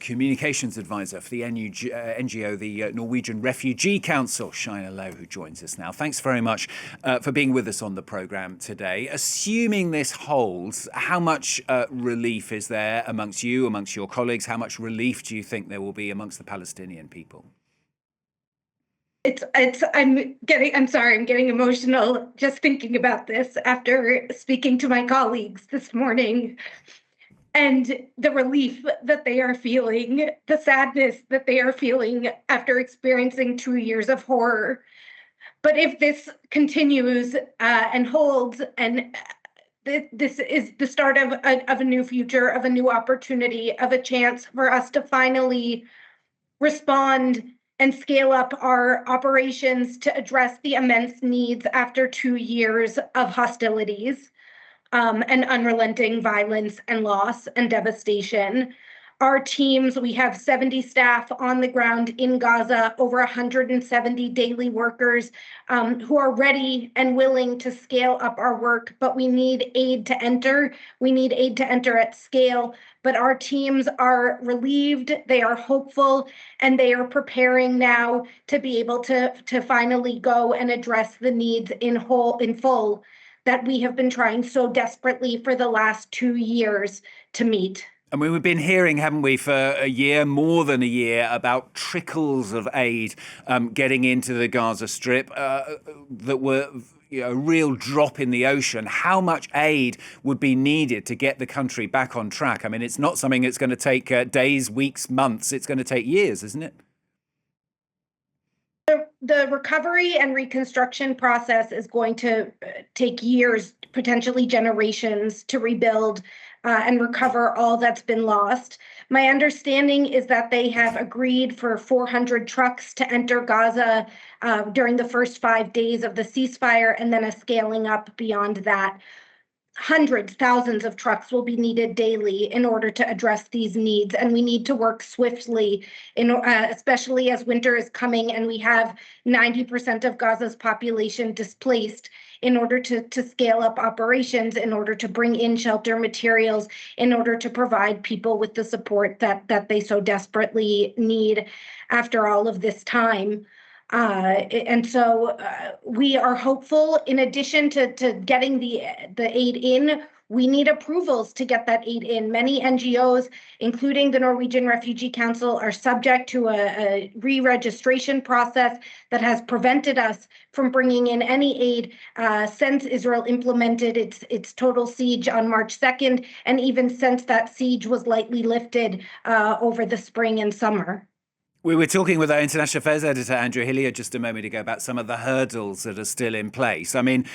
Communications Advisor for the NGO, the Norwegian Refugee Council, Shaina Low, who joins us now. Thanks very much for being with us on the programme today. Assuming this holds, how much relief is there amongst you, amongst your colleagues? How much relief do you think there will be amongst the Palestinian people? I'm sorry, I'm getting emotional just thinking about this after speaking to my colleagues this morning and the relief that they are feeling, the sadness that they are feeling after experiencing 2 years of horror. But if this continues and holds, and this is the start of a new future, of a new opportunity, of a chance for us to finally respond and scale up our operations to address the immense needs after 2 years of hostilities and unrelenting violence and loss and devastation. Our teams, we have 70 staff on the ground in Gaza, over 170 daily workers who are ready and willing to scale up our work, but we need aid to enter. We need aid to enter at scale, but our teams are relieved, they are hopeful, and they are preparing now to be able to finally go and address the needs in full that we have been trying so desperately for the last 2 years to meet. And we've been hearing, haven't we, for a year, more than a year, about trickles of aid getting into the Gaza Strip that were a real drop in the ocean. How much aid would be needed to get the country back on track? I mean, it's not something that's going to take days, weeks, months. It's going to take years, isn't it? The recovery and reconstruction process is going to take years, potentially generations, to rebuild and recover all that's been lost. My understanding is that they have agreed for 400 trucks to enter Gaza during the first 5 days of the ceasefire, and then a scaling up beyond that. Hundreds, thousands of trucks will be needed daily in order to address these needs, and we need to work swiftly, especially as winter is coming and we have 90% of Gaza's population displaced, in order to scale up operations, in order to bring in shelter materials, in order to provide people with the support that they so desperately need after all of this time. And so we are hopeful. In addition to getting the aid in, we need approvals to get that aid in. Many NGOs, including the Norwegian Refugee Council, are subject to a re-registration process that has prevented us from bringing in any aid since Israel implemented its total siege on March 2nd, and even since that siege was lightly lifted over the spring and summer. We were talking with our international affairs editor, Andrew Hillier, just a moment ago about some of the hurdles that are still in place. I mean,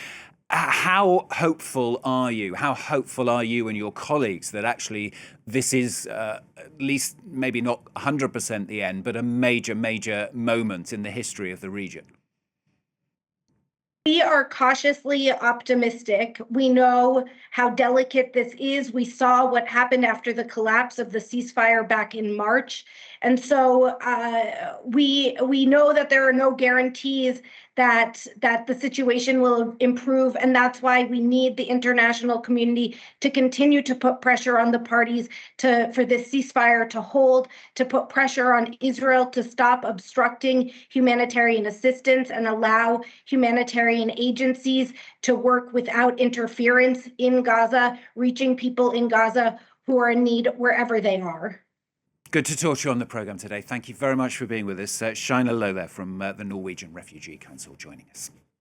how hopeful are you? How hopeful are you and your colleagues that actually this is at least maybe not 100% the end, but a major, major moment in the history of the region? We are cautiously optimistic. We know how delicate this is. We saw what happened after the collapse of the ceasefire back in March. And so we know that there are no guarantees that the situation will improve. And that's why we need the international community to continue to put pressure on the parties for this ceasefire to hold, to put pressure on Israel to stop obstructing humanitarian assistance and allow humanitarian agencies to work without interference in Gaza, reaching people in Gaza who are in need wherever they are. Good to talk to you on the programme today. Thank you very much for being with us. Shaina Low there from the Norwegian Refugee Council joining us.